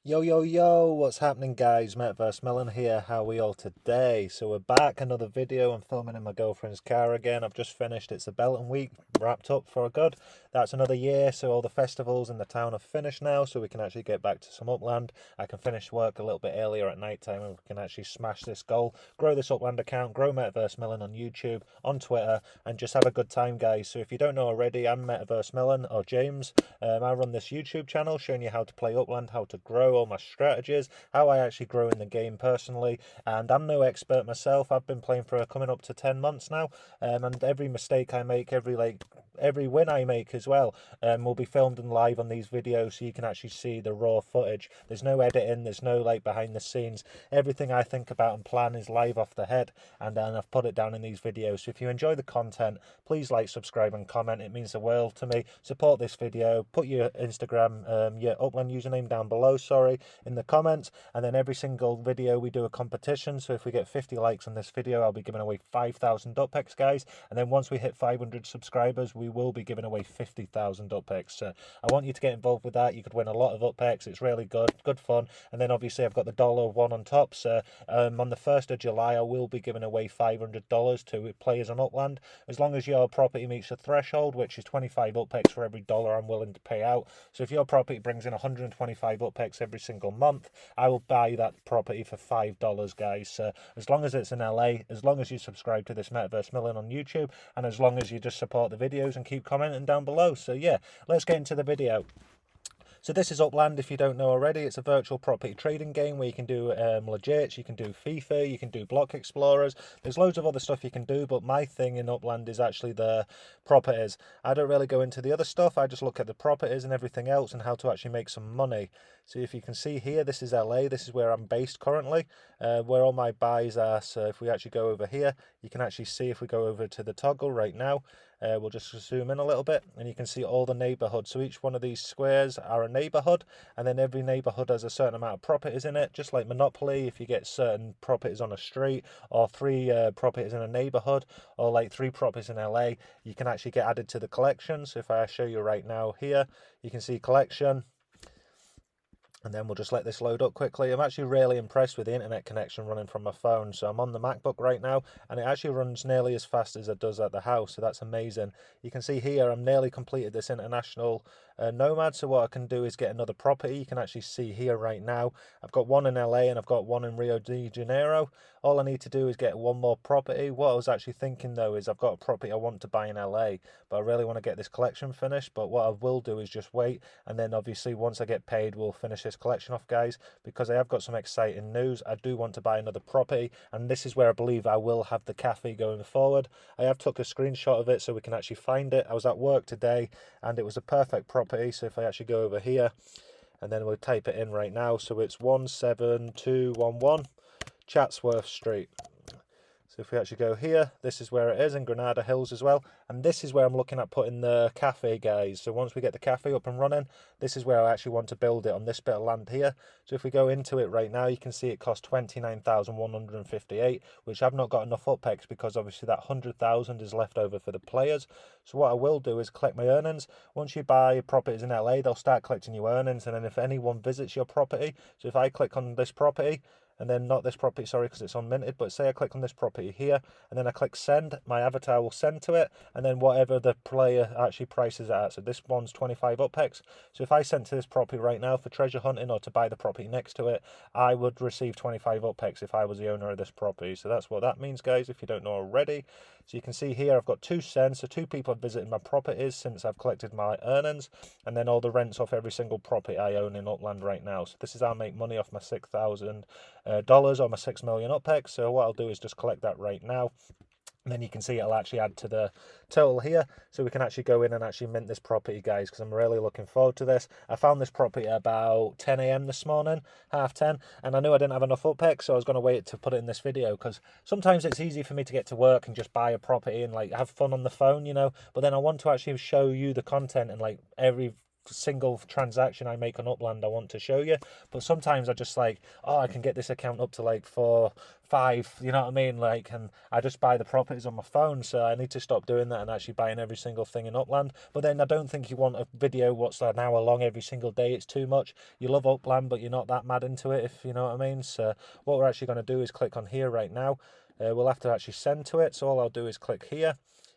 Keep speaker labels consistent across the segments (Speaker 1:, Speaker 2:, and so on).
Speaker 1: Yo, yo, yo, what's happening, guys? Metaverse Melon here. How are we all today? So we're back, another video. I'm filming in my girlfriend's car again. I've just finished. It's a Belton week, wrapped up for a good. That's another year, so all the festivals in the town are finished now, so we can actually get back to some Upland. I can finish work a little bit earlier at night time, and we can actually smash this goal, grow this Upland account, grow Metaverse Melon on YouTube, on Twitter, and just have a good time, guys. So if you don't know already, I'm Metaverse Melon, or James. I run this YouTube channel showing you how to play Upland, how to grow, all my strategies, how I actually grow in the game personally. And I'm no expert myself. I've been playing for coming up to 10 months now, and every mistake I make, every win I make as well, will be filmed and live on these videos, so you can actually see the raw footage. There's no editing, there's no behind the scenes. Everything I think about and plan is live off the head, and then I've put it down in these videos. So if you enjoy the content, please like, subscribe and comment. It means the world to me. Support this video. Put your Instagram, your Upland username down below, in the comments, and then every single video we do a competition. So if we get 50 likes on this video, I'll be giving away 5,000 UpPicks, guys, and then once we hit 500 subscribers, we will be giving away 50,000 UpPicks. So I want you to get involved with that. You could win a lot of UpPicks. It's really good fun. And then obviously I've got the $1 on top. So on the 1st of July, I will be giving away $500 to players on Upland, as long as your property meets the threshold, which is 25 UpPicks for every dollar I'm willing to pay out. So if your property brings in 125 UpPicks every single month, I will buy that property for $5, guys. So as long as it's in LA, as long as you subscribe to this Metaverse Million on YouTube, and as long as you just support the videos and keep commenting down below. So yeah, let's get into the video. So this is Upland, if you don't know already. It's a virtual property trading game where you can do legits, you can do FIFA, you can do block explorers. There's loads of other stuff you can do, but my thing in Upland is actually the properties. I don't really go into the other stuff. I just look at the properties and everything else and how to actually make some money. So if you can see here, this is LA. This is where I'm based currently, where all my buys are. So if we actually go over here, you can actually see, if we go over to the toggle right now, we'll just zoom in a little bit, and you can see all the neighborhoods. So each one of these squares are a neighborhood, and then every neighborhood has a certain amount of properties in it, just like Monopoly. If you get certain properties on a street, or 3 properties in a neighborhood, or like 3 properties in LA, you can actually get added to the collection. So if I show you right now here, you can see collection. And then we'll just let this load up quickly. I'm actually really impressed with the internet connection running from my phone. So I'm on the MacBook right now, and it actually runs nearly as fast as it does at the house. So that's amazing. You can see here, I'm nearly completed this international nomad. So what I can do is get another property. You can actually see here right now, I've got one in LA and I've got one in Rio de Janeiro. All I need to do is get one more property. What I was actually thinking though is, I've got a property I want to buy in LA, but I really want to get this collection finished. But what I will do is just wait, and then obviously once I get paid, we'll finish this collection off, guys, because I have got some exciting news. I do want to buy another property, and this is where I believe I will have the cafe going forward. I have took a screenshot of it so we can actually find it. I was at work today and it was a perfect property. So if I actually go over here, and then we'll type it in right now, so it's 17211 Chatsworth Street. So if we actually go here, this is where it is, in Granada Hills as well. And this is where I'm looking at putting the cafe, guys. So once we get the cafe up and running, this is where I actually want to build it, on this bit of land here. So if we go into it right now, you can see it cost 29,158, which I've not got enough UpPicks, because obviously that 100,000 is left over for the players. So what I will do is collect my earnings. Once you buy properties in LA, they'll start collecting your earnings. And then if anyone visits your property, so if I click on this property, and then not this property, sorry, because it's unminted, but say I click on this property here, and then I click send, my avatar will send to it, and then whatever the player actually prices it at. So this one's 25 UpPicks. So if I sent to this property right now for treasure hunting, or to buy the property next to it, I would receive 25 UpPicks if I was the owner of this property. So that's what that means, guys, if you don't know already. So you can see here, I've got 2 cents, so 2 people have visited my properties since I've collected my earnings, and then all the rents off every single property I own in Upland right now. So this is how I make money off my $6,000 or my 6 million UpPicks. So what I'll do is just collect that right now. And then you can see it'll actually add to the total here, so we can actually go in and actually mint this property, guys, because I'm really looking forward to this. I found this property at about 10 a.m. this morning, half 10, and I knew I didn't have enough UpPicks, so I was going to wait to put it in this video, because sometimes it's easy for me to get to work and just buy a property and have fun on the phone, but then I want to actually show you the content and every single transaction I make on Upland I want to show you, but sometimes I just like, oh, I can get this account up to like 4, 5, you know what I mean, like, and I just buy the properties on my phone. So I need to stop doing that and actually buying every single thing in Upland. But then I don't think you want a video what's an hour long every single day. It's too much. You love Upland, but you're not that mad into it, if you know what I mean. So what we're actually going to do is click on here right now. We'll have to actually send to it, so all I'll do is click here.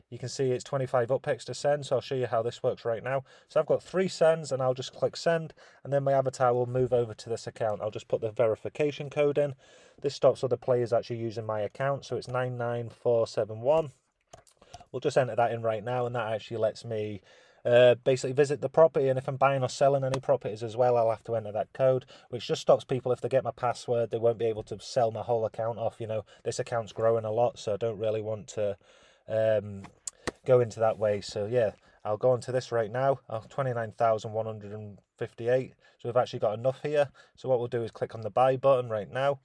Speaker 1: You can see it's 25 UPEX to send, so I'll show you how this works right now. So I've got 3 sends, and I'll just click send, and then my avatar will move over to this account. I'll just put the verification code in. This stops other players actually using my account, so it's 99471. We'll just enter that in right now, and that actually lets me basically visit the property. And if I'm buying or selling any properties as well, I'll have to enter that code, which just stops people, if they get my password, they won't be able to sell my whole account off. You know, this account's growing a lot, so I don't really want to go into that way. So yeah, I'll go into this right now. 29,158. So we've actually got enough here. So what we'll do is click on the buy button right now,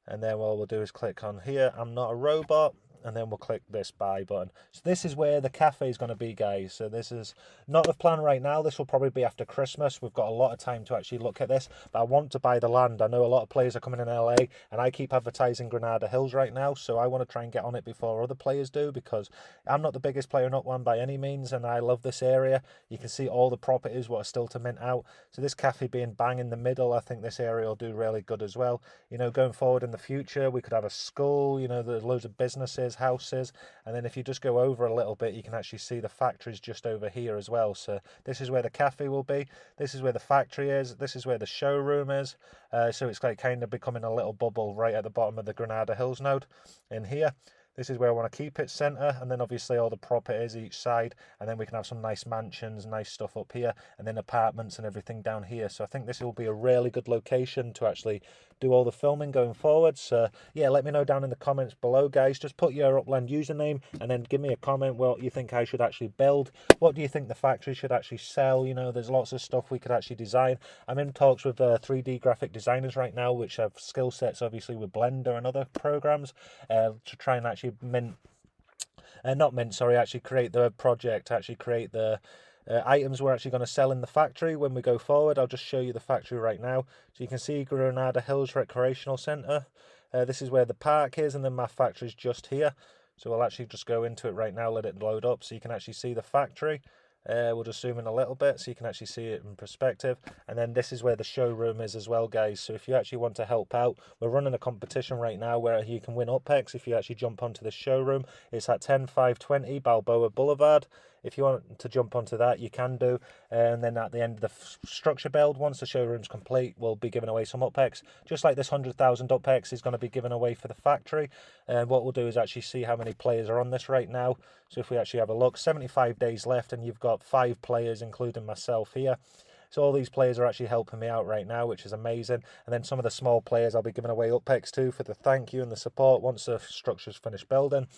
Speaker 1: and then what we'll do is click on here, I'm not a robot, and then we'll click this buy button. So this is where the cafe is going to be, guys. So this is not the plan right now. This will probably be after Christmas. We've got a lot of time to actually look at this, but I want to buy the land. I know a lot of players are coming in LA, and I keep advertising Granada Hills right now, so I want to try and get on it before other players do, because I'm not the biggest player in Upland by any means, and I love this area. You can see all the properties what are still to mint out. So this cafe being bang in the middle, I think this area will do really good as well. You know, going forward in the future, we could have a school, you know, there's loads of businesses, houses, and then if you just go over a little bit, you can actually see the factories just over here as well. So this is where the cafe will be, this is where the factory is, this is where the showroom is. So it's like kind of becoming a little bubble right at the bottom of the Granada Hills node in here. This is where I want to keep it centre, and then obviously all the properties each side, and then we can have some nice mansions, nice stuff up here, and then apartments and everything down here. So I think this will be a really good location to actually do all the filming going forward. So yeah, let me know down in the comments below, guys. Just put your Upland username and then give me a comment what you think I should actually build. What do you think the factory should actually sell? You know, there's lots of stuff we could actually design. I'm in talks with 3D graphic designers right now, which have skill sets obviously with Blender and other programs, to try and actually actually create the project, actually create the items we're actually going to sell in the factory when we go forward. I'll just show you the factory right now. So you can see Granada Hills Recreational Centre. This is where the park is, and then my factory is just here. So we'll actually just go into it right now, let it load up so you can actually see the factory. We'll just zoom in a little bit so you can actually see it in perspective. And then this is where the showroom is as well, guys. So if you actually want to help out, we're running a competition right now where you can win UPEX if you actually jump onto the showroom. It's at 10520 Balboa Boulevard. If you want to jump onto that, you can do. And then at the end of the structure build, once the showroom's complete, we'll be giving away some UPEX. Just like this 100,000 UPEX is going to be given away for the factory. And what we'll do is actually see how many players are on this right now. So if we actually have a look, 75 days left, and you've got 5 players, including myself here. So all these players are actually helping me out right now, which is amazing. And then some of the small players I'll be giving away UPEX to for the thank you and the support once the structure's finished building.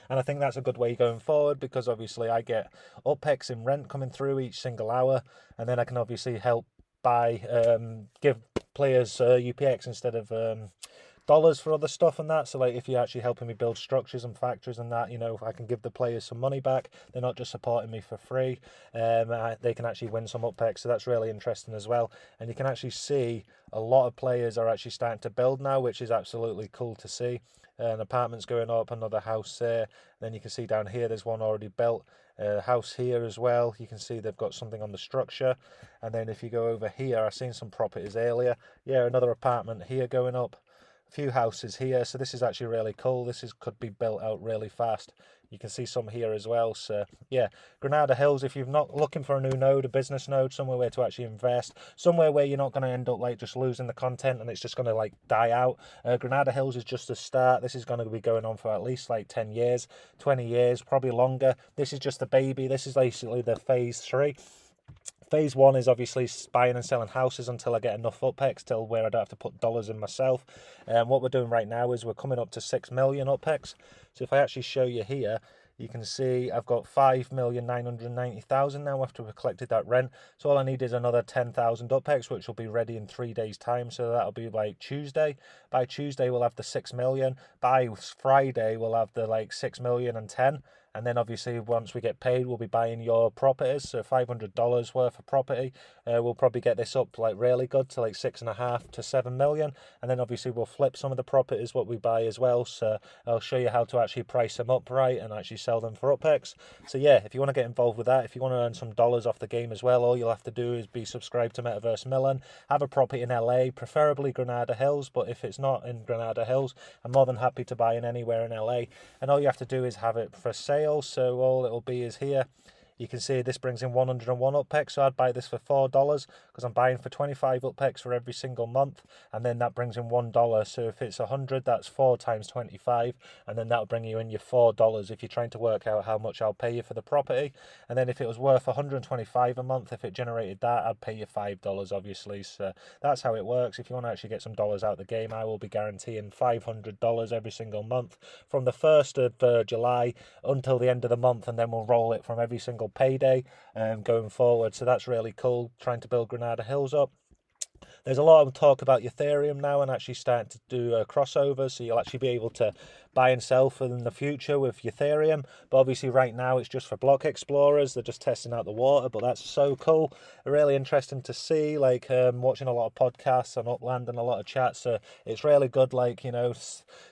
Speaker 1: And I think that's a good way going forward, because obviously I get UPEX in rent coming through each single hour, and then I can obviously help give players UPX instead of dollars for other stuff and that. So like if you're actually helping me build structures and factories and that, you know, I can give the players some money back. They're not just supporting me for free. They can actually win some UPEX, so that's really interesting as well. And you can actually see a lot of players are actually starting to build now, which is absolutely cool to see. An apartment's going up, another house there. Then you can see down here there's one already built. House here as well. You can see they've got something on the structure. And then if you go over here, I've seen some properties earlier. Yeah, another apartment here going up. A few houses here. So this is actually really cool. This could be built out really fast. You can see some here as well. So yeah, Granada Hills, if you're not looking for a new node, a business node, somewhere where to actually invest, somewhere where you're not going to end up like just losing the content and it's just going to like die out. Granada Hills is just the start. This is going to be going on for at least like 10 years, 20 years, probably longer. This is just the baby. This is basically the phase 3. Phase 1 is obviously buying and selling houses until I get enough UPEX till where I don't have to put dollars in myself. And what we're doing right now is we're coming up to 6 million UPEX. So if I actually show you here, you can see I've got 5,990,000 now after we've collected that rent. So all I need is another 10,000 UPEX, which will be ready in 3 days' time. So that'll be like Tuesday. By Tuesday, we'll have the 6 million. By Friday, we'll have the like 6 million and 10. and then obviously once we get paid, we'll be buying your properties. So $500 worth of property, we'll probably get this up like really good to like 6.5 to 7 million, and then obviously we'll flip some of the properties what we buy as well. So I'll show you how to actually price them up right and actually sell them for UpX. So yeah, if you want to get involved with that, if you want to earn some dollars off the game as well, all you'll have to do is be subscribed to Metaverse Millen, have a property in LA, preferably Granada Hills, but if it's not in Granada Hills, I'm more than happy to buy in anywhere in LA, and all you have to do is have it for sale. So all it'll be is here. You can see this brings in 101 UpX, so I'd buy this for $4 because I'm buying for 25 UpX for every single month, and then that brings in $1. So if it's 100, that's 4 times 25, and then that'll bring you in your $4 if you're trying to work out how much I'll pay you for the property. And then if it was worth 125 a month, if it generated that, I'd pay you $5, obviously. So that's how it works. If you want to actually get some dollars out of the game, I will be guaranteeing $500 every single month from the 1st of July until the end of the month, and then we'll roll it from every single payday going forward. So that's really cool, trying to build Granada Hills up. There's a lot of talk about Ethereum now and actually starting to do a crossover, so you'll actually be able to buy and sell for in the future with Ethereum. But obviously right now it's just for block explorers. They're just testing out the water, but that's so cool. Really interesting to see, like watching a lot of podcasts on Upland and a lot of chats. So it's really good, like, you know,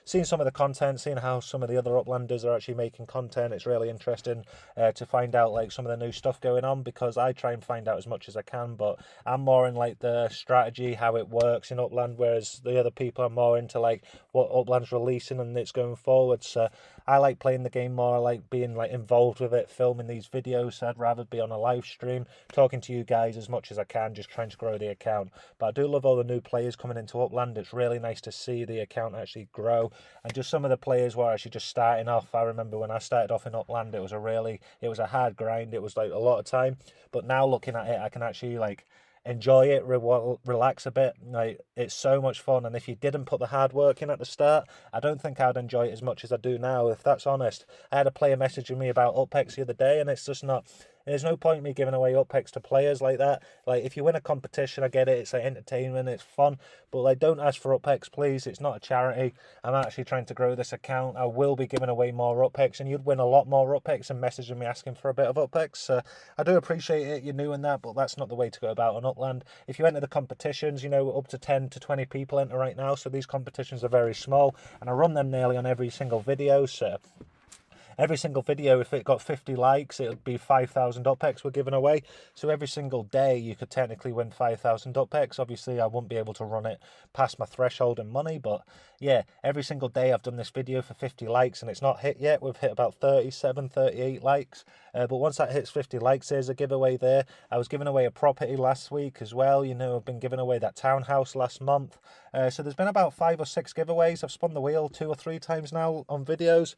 Speaker 1: seeing some of the content, seeing how some of the other Uplanders are actually making content. It's really interesting to find out like some of the new stuff going on, because I try and find out as much as I can, but I'm more in like the strategy, how it works in Upland, whereas the other people are more into like what Upland's releasing and it's going forward. So I like playing the game more, I like being like involved with it, filming these videos. So I'd rather be on a live stream talking to you guys as much as I can, just trying to grow the account. But I do love all the new players coming into Upland. It's really nice to see the account actually grow, and just some of the players were actually just starting off. I remember when I started off in Upland, it was a hard grind. It was like a lot of time, but now looking at it, I can actually like enjoy it, relax a bit. Like, it's so much fun, and if you didn't put the hard work in at the start, I don't think I'd enjoy it as much as I do now, if that's honest. I had a player messaging me about UpX the other day, and it's just not, there's no point in me giving away UpX to players like that. Like, if you win a competition, I get it, it's like entertainment, it's fun, but like, don't ask for UpX, please. It's not a charity. I'm actually trying to grow this account. I will be giving away more UpX, and you'd win a lot more UpX and messaging me asking for a bit of UpX. I do appreciate it, you're new in that, but that's not the way to go about on Upland. If you enter the competitions, you know, up to 10 to 20 people enter right now, so these competitions are very small, and I run them nearly on every single video. So every single video, if it got 50 likes, it would be 5,000 UpX we're giving away. So every single day, you could technically win 5,000 UpX. Obviously, I won't be able to run it past my threshold in money, but yeah, every single day I've done this video for 50 likes, and it's not hit yet. We've hit about 37, 38 likes. But once that hits 50 likes, there's a giveaway there. I was giving away a property last week as well. You know, I've been giving away that townhouse last month. So there's been about 5 or 6 giveaways. I've spun the wheel 2 or 3 times now on videos.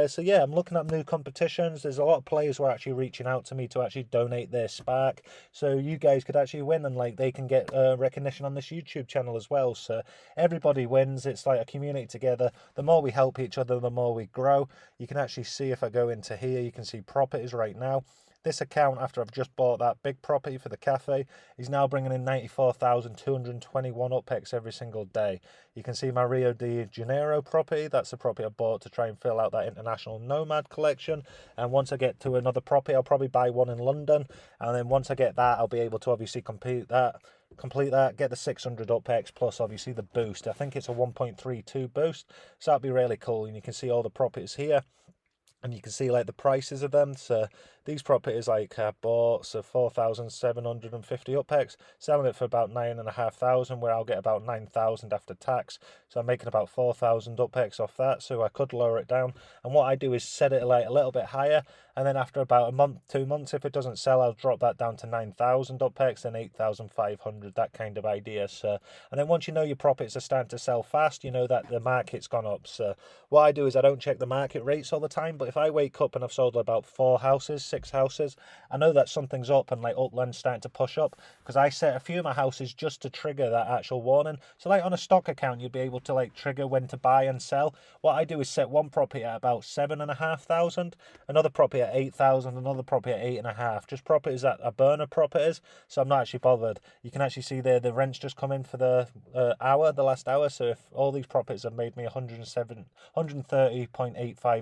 Speaker 1: So yeah, I'm looking at new competitions. There's a lot of players who are actually reaching out to me to actually donate their Spark, so you guys could actually win, and like they can get recognition on this YouTube channel as well. So everybody wins. It's like a community together. The more we help each other, the more we grow. You can actually see, if I go into here, you can see properties right now. This account, after I've just bought that big property for the cafe, is now bringing in 94,221 UpX every single day. You can see my Rio de Janeiro property. That's the property I bought to try and fill out that international nomad collection. And once I get to another property, I'll probably buy one in London. And then once I get that, I'll be able to obviously complete that, get the 600 UpX plus obviously the boost. I think it's a 1.32 boost, so that'd be really cool. And you can see all the properties here, and you can see like the prices of them. So these properties like bought, so 4,750 UpX, selling it for about 9,500, where I'll get about 9,000 after tax. So I'm making about 4,000 UpX off that, so I could lower it down. And what I do is set it like a little bit higher, and then after about a month, 2 months, if it doesn't sell, I'll drop that down to 9,000 UpX and 8,500, that kind of idea. So, and then once you know your properties are starting to sell fast, you know that the market's gone up. So what I do is I don't check the market rates all the time, but if I wake up and I've sold about 4 houses, 6 6 houses. I know that something's up and like Upland's starting to push up, because I set a few of my houses just to trigger that actual warning. So like on a stock account, you'll be able to like trigger when to buy and sell. What I do is set one property at about 7,500, another property at 8,000, another property at 8,500. Just properties that are burner properties, so I'm not actually bothered. You can actually see there the rent's just come in for the last hour. So if all these properties have made me 130.85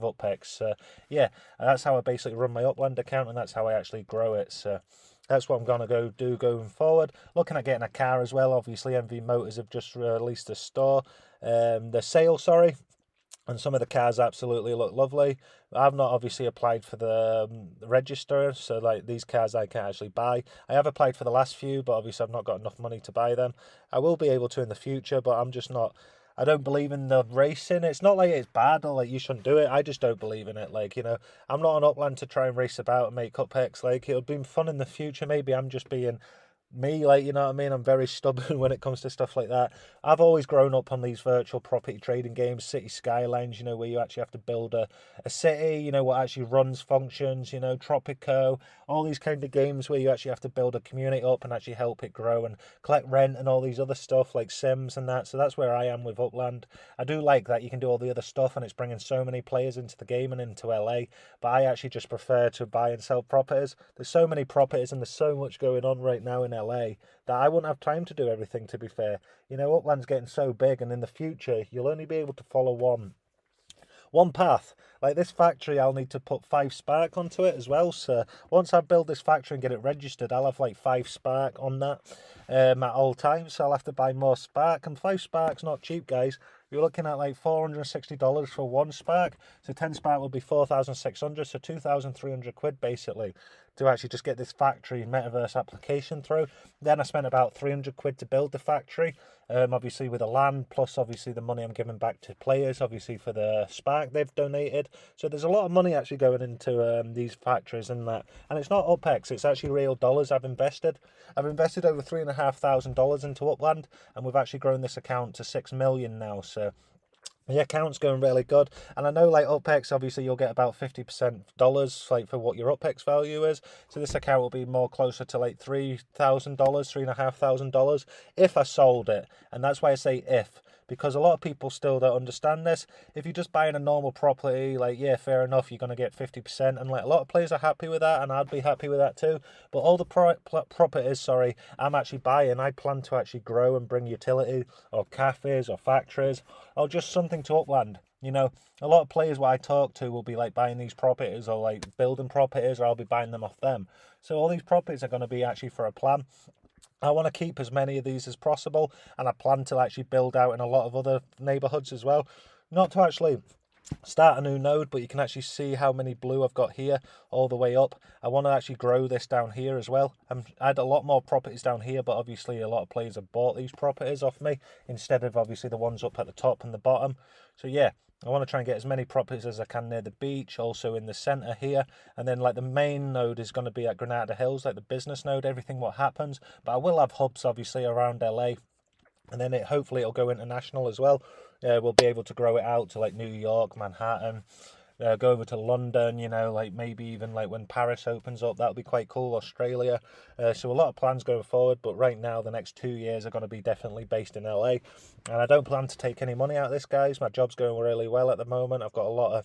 Speaker 1: UPEX, yeah, that's how I basically run my Upland account, and that's how I actually grow it. So that's what I'm going to do going forward. Looking at getting a car as well. Obviously, MV Motors have just released a store, the sale, sorry. And some of the cars absolutely look lovely. I've not obviously applied for the register, so like these cars I can't actually buy. I have applied for the last few, but obviously I've not got enough money to buy them. I will be able to in the future, but I'm just not... I don't believe in the racing. It's not like it's bad or like you shouldn't do it. I just don't believe in it. Like, you know, I'm not on Upland to try and race about and make UPEX. Like, it'll be fun in the future. Maybe I'm just being me, like, you know what I mean? I'm very stubborn when it comes to stuff like that. I've always grown up on these virtual property trading games, City Skylines, you know, where you actually have to build a city, you know, what actually runs, functions, you know, Tropico, all these kind of games where you actually have to build a community up and actually help it grow and collect rent and all these other stuff like Sims and that. So that's where I am with Upland. I do like that you can do all the other stuff, and it's bringing so many players into the game and into LA, but I actually just prefer to buy and sell properties. There's so many properties and there's so much going on right now in LA that I wouldn't have time to do everything, to be fair. You know, Upland's getting so big, and in the future you'll only be able to follow one path. Like this factory, I'll need to put 5 spark onto it as well. So once I build this factory and get it registered, I'll have like 5 spark on that at all times. So I'll have to buy more spark, and 5 spark's not cheap, guys. You're looking at like $460 for 1 spark. So 10 spark will be 4,600, so 2,300 quid basically to actually just get this factory metaverse application through. Then I spent about 300 quid to build the factory, obviously with the land, plus obviously the money I'm giving back to players, obviously for the spark they've donated. So there's a lot of money actually going into these factories and that. And it's not UPEX, it's actually real dollars I've invested. I've invested over $3,500 into Upland, and we've actually grown this account to 6 million now. So the account's going really good, and I know like UPEX, obviously you'll get about 50% dollars like for what your UPEX value is. So this account will be more closer to like $3,000, $3,500 if I sold it, and that's why I say if, because a lot of people still don't understand this. If you're just buying a normal property, like, yeah, fair enough, you're going to get 50%, and like a lot of players are happy with that, and I'd be happy with that too. But all the properties, sorry, I'm actually buying, I plan to actually grow and bring utility or cafes or factories or just something to Upland. You know, a lot of players what I talk to will be like buying these properties or like building properties, or I'll be buying them off them. So all these properties are going to be actually for a plan. I want to keep as many of these as possible, and I plan to actually build out in a lot of other neighborhoods as well. Not to actually start a new node, but you can actually see how many blue I've got here all the way up. I want to actually grow this down here as well. I had a lot more properties down here, but obviously a lot of players have bought these properties off me instead of obviously the ones up at the top and the bottom. So yeah, I want to try and get as many properties as I can near the beach, also in the centre here. And then like the main node is going to be at Granada Hills, like the business node, everything what happens. But I will have hubs obviously around LA. And then hopefully it'll go international as well. We'll be able to grow it out to like New York, Manhattan, go over to London, you know, like maybe even like when Paris opens up, that'll be quite cool, Australia. So a lot of plans going forward, but right now the next 2 years are going to be definitely based in LA. And I don't plan to take any money out of this, guys. My job's going really well at the moment. I've got a lot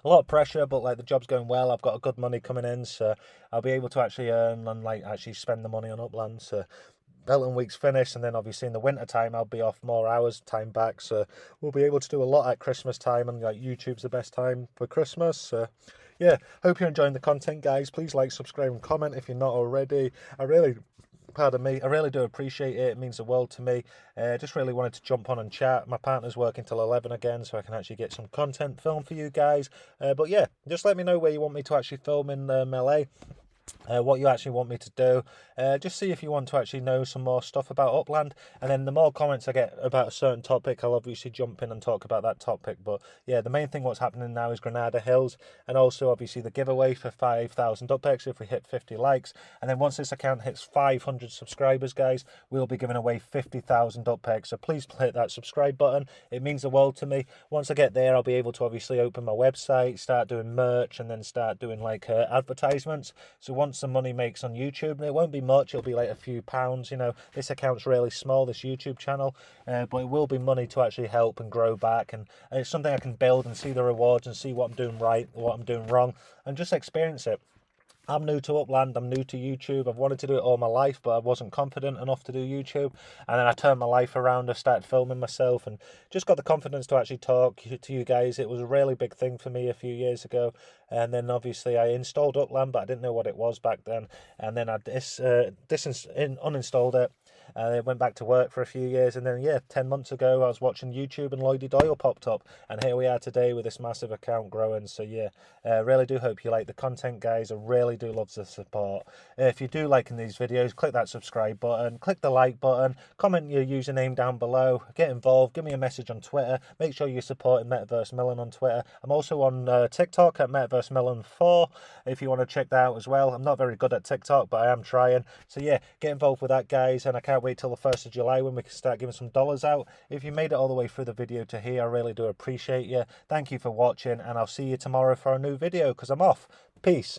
Speaker 1: of pressure, but like the job's going well. I've got a good money coming in, so I'll be able to actually earn and like actually spend the money on Upland. So Belton week's finished, and then obviously in the winter time I'll be off more hours, time back, so we'll be able to do a lot at Christmas time, and like YouTube's the best time for Christmas. So yeah, hope you're enjoying the content, guys. Please like, subscribe and comment if you're not already. Pardon me, I really do appreciate it. It means the world to me. Just really wanted to jump on and chat. My partner's working till 11 again, so I can actually get some content filmed for you guys. But yeah, just let me know where you want me to actually film in LA. what you actually want me to do. Just see if you want to actually know some more stuff about Upland, and then the more comments I get about a certain topic, I'll obviously jump in and talk about that topic. But yeah, the main thing what's happening now is Granada Hills, and also obviously the giveaway for 5,000 UPEX if we hit 50 likes. And then once this account hits 500 subscribers, guys, we'll be giving away 50,000 UPEX. So please hit that subscribe button. It means the world to me. Once I get there, I'll be able to obviously open my website, start doing merch, and then start doing like advertisements. So once the money makes on YouTube, and it won't be much, it'll be like a few pounds. You know, this account's really small, this YouTube channel, but it will be money to actually help and grow back, and it's something I can build and see the rewards and see what I'm doing right, what I'm doing wrong, and just experience it. I'm new to Upland, I'm new to YouTube. I've wanted to do it all my life, but I wasn't confident enough to do YouTube. And then I turned my life around, I started filming myself and just got the confidence to actually talk to you guys. It was a really big thing for me a few years ago. And then obviously I installed Upland, but I didn't know what it was back then. And then I uninstalled it. I went back to work for a few years, and then 10 months ago I was watching YouTube and Lloydie Doyle popped up, and here we are today with this massive account growing. So really do hope you like the content, guys. I really do love the support. If you do liking these videos, click that subscribe button, click the like button, comment your username down below, get involved, give me a message on Twitter. Make sure you're supporting Metaverse Melon on Twitter. I'm also on TikTok at Metaverse Melon 4 if you want to check that out as well. I'm not very good at TikTok, but I am trying. So get involved with that, guys, and I can't wait till the 1st of July when we can start giving some dollars out. If you made it all the way through the video to here, I really do appreciate you. Thank you for watching, and I'll see you tomorrow for a new video because I'm off. Peace.